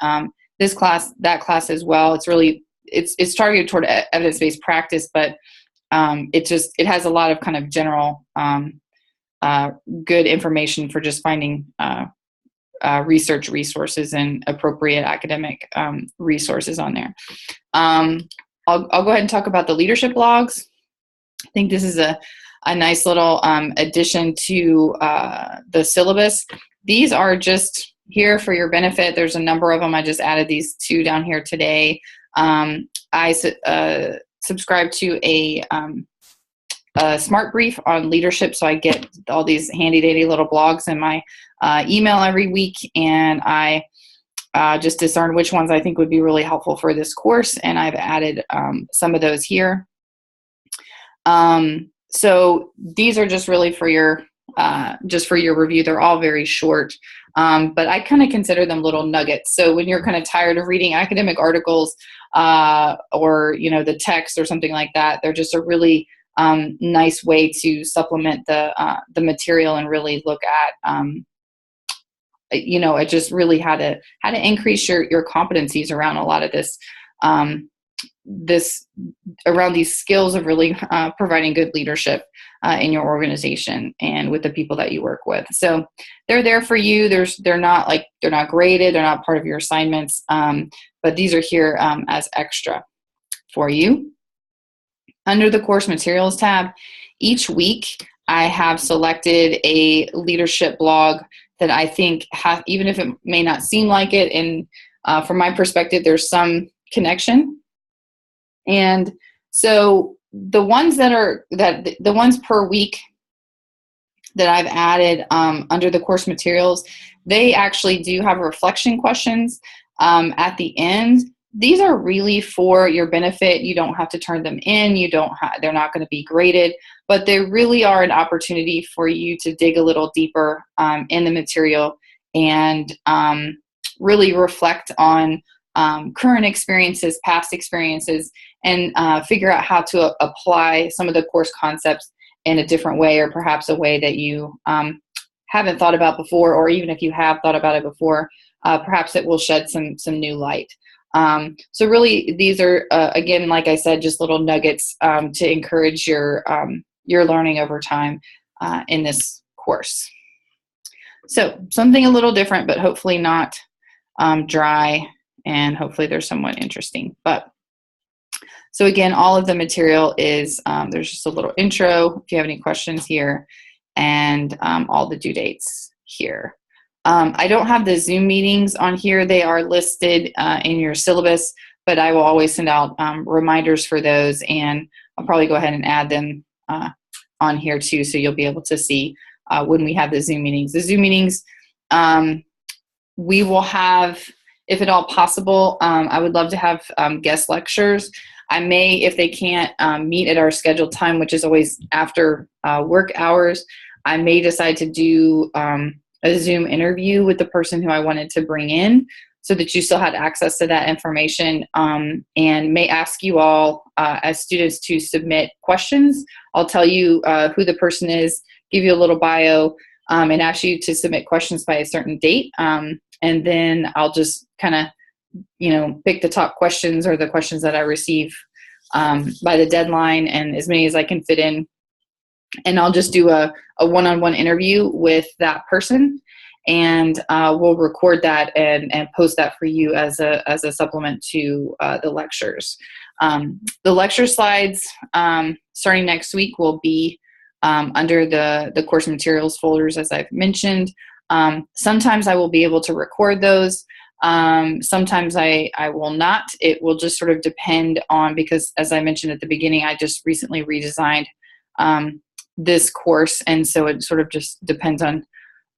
this class, that class as well. It's really it's targeted toward evidence-based practice, but it has a lot of kind of general good information for just finding research resources and appropriate academic resources on there. I'll go ahead and talk about the leadership blogs. I think this is a nice little addition to the syllabus. These are just here for your benefit. There's a number of them. I just added these two down here today. I subscribe to a smart brief on leadership, so I get all these handy dandy little blogs in my email every week, and I just discern which ones I think would be really helpful for this course, and I've added some of those here. So these are just really for your review. They're all very short, but I kind of consider them little nuggets. So when you're kind of tired of reading academic articles or the text or something like that, they're just a really nice way to supplement the material and really look at just really how to increase your competencies around a lot of this around these skills of really providing good leadership in your organization and with the people that you work with. So they're there for you. They're not graded. They're not part of your assignments, but these are here as extra for you. Under the course materials tab, each week I have selected a leadership blog that I think even if it may not seem like it, and from my perspective, there's some connection. And so the ones the ones per week that I've added under the course materials, they actually do have reflection questions at the end. These are really for your benefit. You don't have to turn them in. They're not going to be graded, but they really are an opportunity for you to dig a little deeper in the material and really reflect on current experiences, past experiences, and figure out how to apply some of the course concepts in a different way, or perhaps a way that you haven't thought about before, or even if you have thought about it before, perhaps it will shed some new light. So really, these are, again, like I said, just little nuggets to encourage your learning over time in this course. So something a little different, but hopefully not dry, and hopefully they're somewhat interesting. So again, all of the material is, there's just a little intro if you have any questions here, and all the due dates here. I don't have the Zoom meetings on here. They are listed in your syllabus, but I will always send out reminders for those, and I'll probably go ahead and add them on here too, so you'll be able to see when we have the Zoom meetings. The Zoom meetings, we will have, if at all possible, I would love to have guest lectures. I may, if they can't meet at our scheduled time, which is always after work hours, I may decide to do a Zoom interview with the person who I wanted to bring in, so that you still had access to that information, and may ask you all as students to submit questions. I'll tell you who the person is, give you a little bio, and ask you to submit questions by a certain date. And then I'll just kind of, pick the top questions or the questions that I receive by the deadline, and as many as I can fit in. And I'll just do a one-on-one interview with that person, and we'll record that and post that for you as a supplement to the lectures. The lecture slides starting next week will be under the course materials folders, as I've mentioned. Sometimes I will be able to record those. Sometimes I will not. It will just sort of depend on, because as I mentioned at the beginning, I just recently redesigned this course. And so it sort of just depends on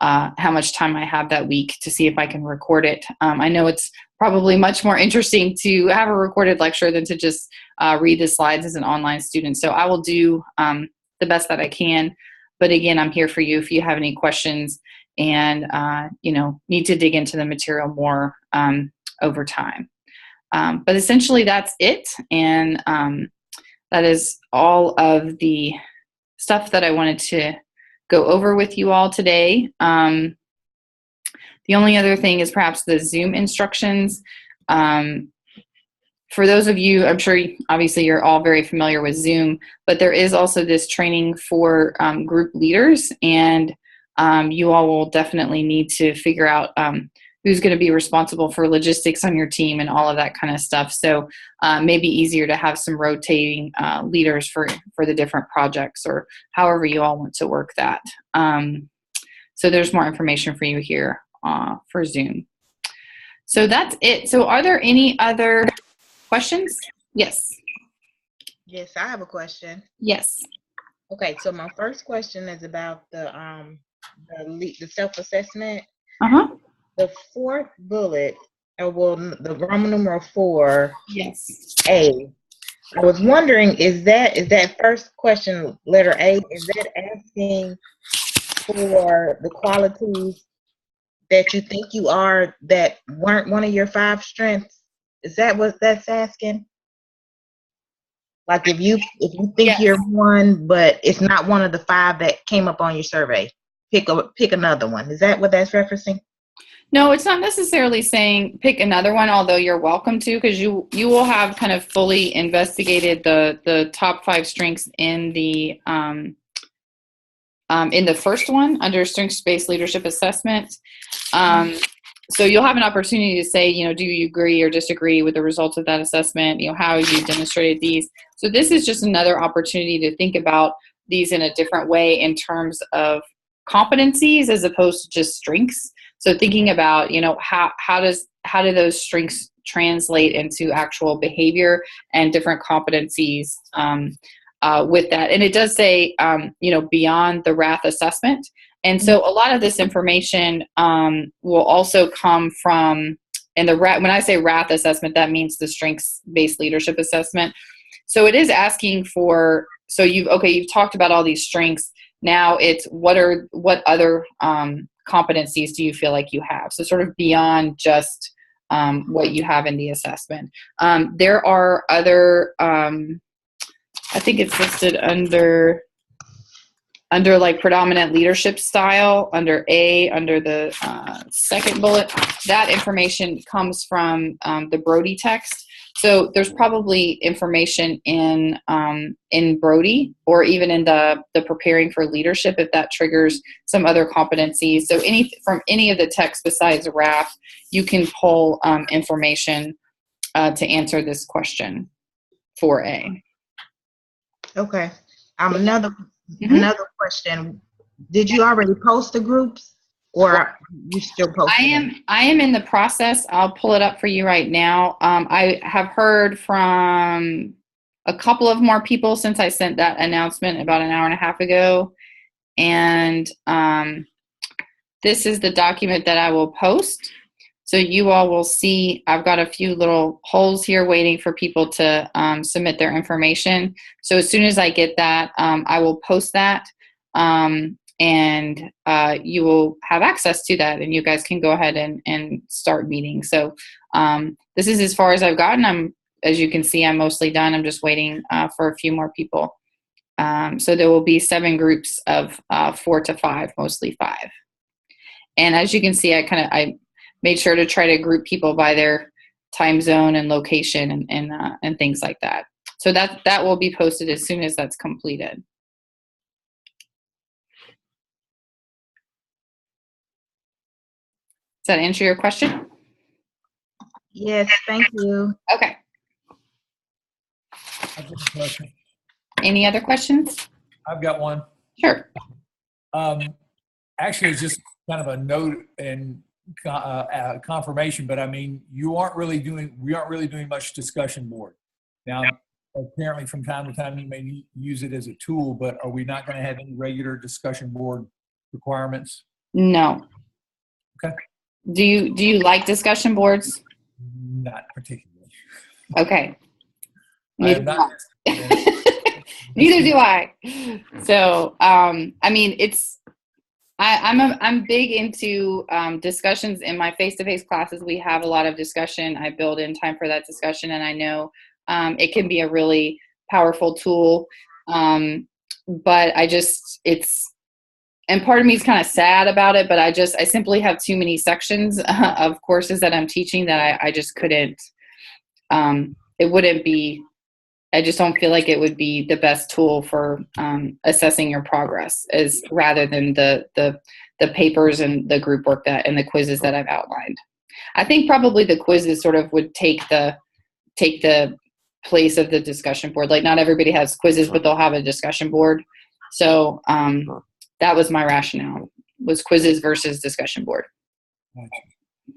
how much time I have that week to see if I can record it. I know it's probably much more interesting to have a recorded lecture than to just read the slides as an online student. So I will do the best that I can. But again, I'm here for you if you have any questions and, need to dig into the material more over time. But essentially that's it. And that is all of the stuff that I wanted to go over with you all today. The only other thing is perhaps the Zoom instructions. For those of you, I'm sure obviously you're all very familiar with Zoom, but there is also this training for group leaders, and you all will definitely need to figure out who's going to be responsible for logistics on your team and all of that kind of stuff. So maybe easier to have some rotating leaders for the different projects, or however you all want to work that. So there's more information for you here for Zoom. So that's it. So are there any other questions? Yes. Yes, I have a question. Yes. Okay, so my first question is about the self-assessment. Uh-huh. The fourth bullet, the Roman numeral 4. Yes. A. I was wondering, is that first question, letter A, is that asking for the qualities that you think you are that weren't one of your 5 strengths? Is that what that's asking? Like if you think Yes. you're one, but it's not one of the 5 that came up on your survey, pick another one. Is that what that's referencing? No, it's not necessarily saying pick another one, although you're welcome to, because you will have kind of fully investigated the top 5 strengths in the first one under strengths-based leadership assessment. So you'll have an opportunity to say, do you agree or disagree with the results of that assessment? How have you demonstrated these? So this is just another opportunity to think about these in a different way in terms of competencies as opposed to just strengths. So thinking about, how do those strengths translate into actual behavior and different competencies with that. And it does say, beyond the RATH assessment. And so a lot of this information will also come from, and when I say RATH assessment, that means the strengths-based leadership assessment. So it is asking for, so you've talked about all these strengths. Now it's what other competencies do you feel like you have? So sort of beyond just what you have in the assessment. There are other, I think it's listed under like predominant leadership style, under A, under the second bullet. That information comes from the Brody text. So there's probably information in Brody, or even in the preparing for leadership, if that triggers some other competencies. So from any of the texts besides RAF, you can pull information to answer this question for A. Okay. Another question. Did you already post the groups, or you still posting? I am in the process. I'll pull it up for you right now. I have heard from a couple of more people since I sent that announcement about an hour and a half ago. And this is the document that I will post. So you all will see, I've got a few little holes here waiting for people to submit their information. So as soon as I get that, I will post that, and you will have access to that, and you guys can go ahead and start meeting. So this is as far as I've gotten. As you can see, I'm mostly done. I'm just waiting for a few more people. So there will be 7 groups of 4 to 5, mostly 5. And as you can see, I made sure to try to group people by their time zone and location and things like that. So that will be posted as soon as that's completed. Does that answer your question? Yes, thank you. Okay. I've got a question. Any other questions? I've got one. Sure. Actually, it's just kind of a note and confirmation, but I mean, we aren't really doing much discussion board. Now, apparently from time to time you may use it as a tool, but are we not going to have any regular discussion board requirements? No. Okay. Do you like discussion boards? Not particularly. Okay. I Neither am do not. I. Neither do I. So, I mean, I'm big into discussions in my face-to-face classes. We have a lot of discussion. I build in time for that discussion, and I know it can be a really powerful tool. But and part of me is kind of sad about it, but I simply have too many sections of courses that I'm teaching that I just couldn't, it wouldn't be, I just don't feel like it would be the best tool for assessing your progress rather than the papers and the group work and the quizzes that I've outlined. I think probably the quizzes sort of would take the place of the discussion board. Like not everybody has quizzes, but they'll have a discussion board. So that was my rationale, was quizzes versus discussion board.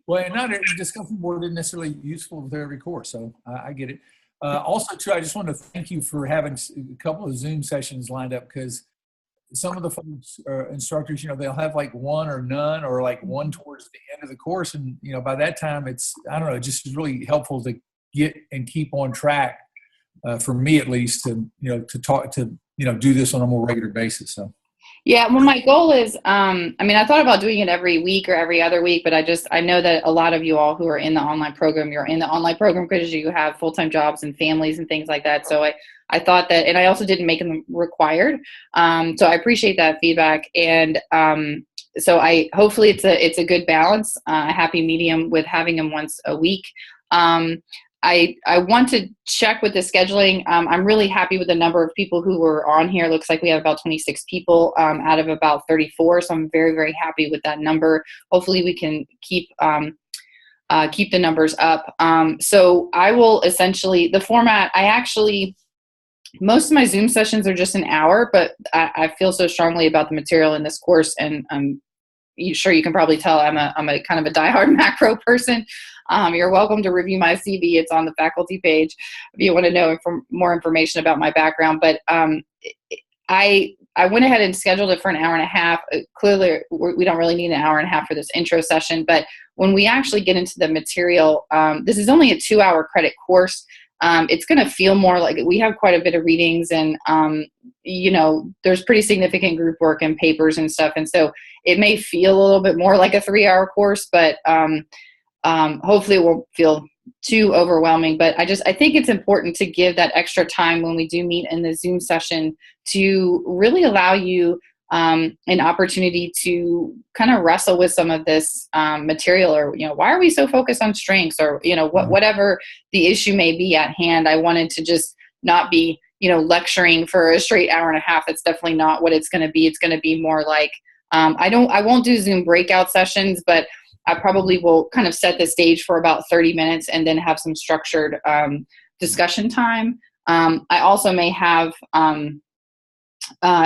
Well, and not every discussion board isn't necessarily useful with every course, so I get it. Also, too, I just want to thank you for having a couple of Zoom sessions lined up, because some of the folks, instructors, they'll have like one or none, or like one towards the end of the course, and by that time, it's, I don't know, just really helpful to get and keep on track, for me at least, to talk to do this on a more regular basis. So. Yeah, well, my goal is, I thought about doing it every week or every other week, but I know that a lot of you all who are in the online program, you're in the online program because you have full-time jobs and families and things like that. So I thought that, and I also didn't make them required. So I appreciate that feedback. And so hopefully it's a good balance, a happy medium with having them once a week. I want to check with the scheduling. I'm really happy with the number of people who were on here. Looks like we have about 26 people out of about 34. So I'm very, very happy with that number. Hopefully we can keep the numbers up. So I will essentially, the format, most of my Zoom sessions are just an hour, but I feel so strongly about the material in this course, and sure you can probably tell I'm a kind of a diehard macro person. You're welcome to review my CV. It's on the faculty page if you want to know more information about my background. But I went ahead and scheduled it for an hour and a half. Clearly, we don't really need an hour and a half for this intro session. But when we actually get into the material, this is only a 2-hour credit course. It's going to feel more like we have quite a bit of readings, and there's pretty significant group work and papers and stuff. And so it may feel a little bit more like a 3-hour course, but hopefully it won't feel too overwhelming. But I think it's important to give that extra time when we do meet in the Zoom session to really allow you an opportunity to kind of wrestle with some of this material, or, why are we so focused on strengths, or, whatever the issue may be at hand. I wanted to just not be, lecturing for a straight hour and a half. That's definitely not what it's going to be. It's going to be more like, I won't do Zoom breakout sessions, but I probably will kind of set the stage for about 30 minutes and then have some structured discussion time. I also may have,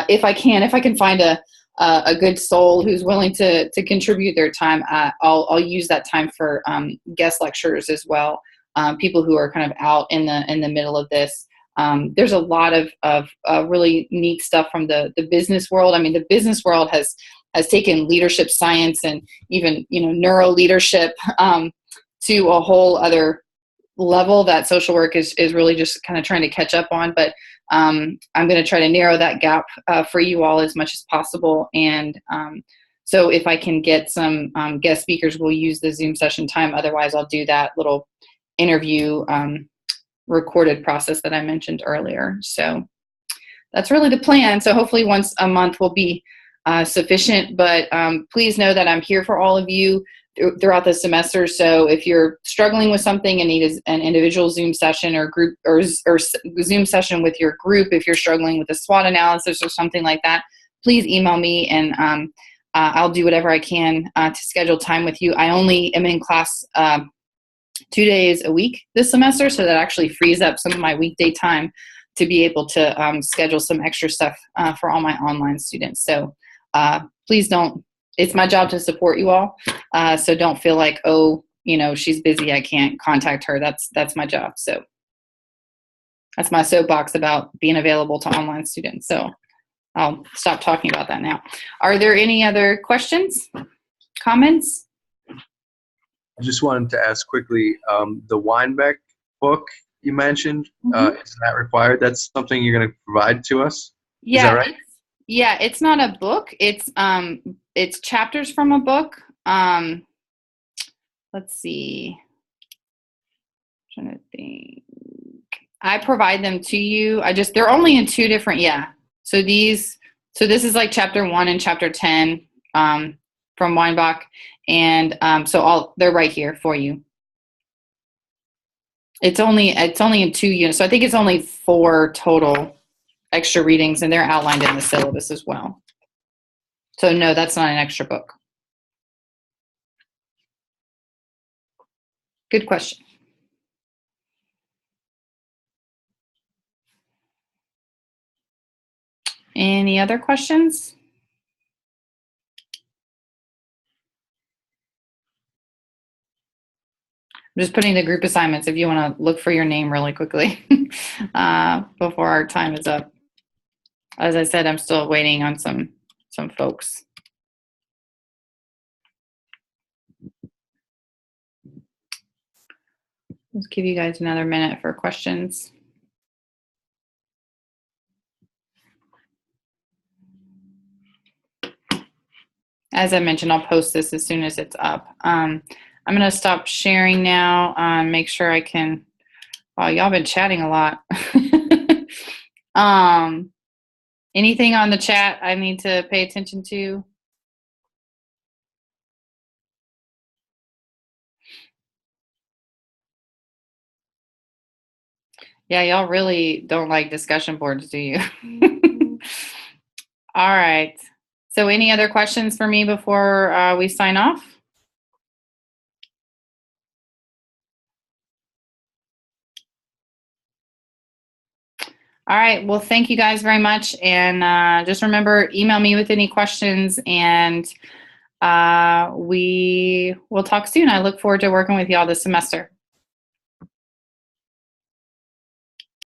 if I can find a good soul who's willing to contribute their time, I'll use that time for guest lecturers as well. People who are kind of out in the middle of this. There's a lot of really neat stuff from the business world. I mean, the business world has taken leadership science and even neuro leadership to a whole other level that social work is really just kind of trying to catch up on. But I'm going to try to narrow that gap for you all as much as possible. And so if I can get some guest speakers, we'll use the Zoom session time. Otherwise, I'll do that little interview recorded process that I mentioned earlier. So that's really the plan. So hopefully once a month will be sufficient. But please know that I'm here for all of you throughout the semester. So if you're struggling with something and need an individual Zoom session or group or Zoom session with your group, if you're struggling with a SWOT analysis or something like that, please email me, and I'll do whatever I can to schedule time with you. I only am in class 2 days a week this semester, so that actually frees up some of my weekday time to be able to schedule some extra stuff for all my online students. So please don't, it's my job to support you all. So don't feel like, oh, she's busy, I can't contact her. That's my job. So, That's my soapbox about being available to online students. So I'll stop talking about that now. Are there any other questions, comments? I just wanted to ask quickly, the Weinbeck book you mentioned, is that required? That's something you're going to provide to us? Yeah, is that right? It's not a book. It's chapters from a book. Let's see. I'm trying to think. I provide them to you. They're only in two different, So this is like chapter 1 and chapter 10 from Weinbach. And they're right here for you. It's only in 2 units. So I think it's only 4 total extra readings, and they're outlined in the syllabus as well. So no, that's not an extra book. Good question. Any other questions? I'm just putting the group assignments if you want to look for your name really quickly before our time is up. As I said, I'm still waiting on some folks. Let's give you guys another minute for questions. As I mentioned, I'll post this as soon as it's up. I'm going to stop sharing now and make sure I can. Wow, y'all been chatting a lot. Anything on the chat I need to pay attention to? Yeah, y'all really don't like discussion boards, do you? All right. So any other questions for me before we sign off? All right. Well, thank you guys very much. And just remember, email me with any questions, and we will talk soon. I look forward to working with y'all this semester.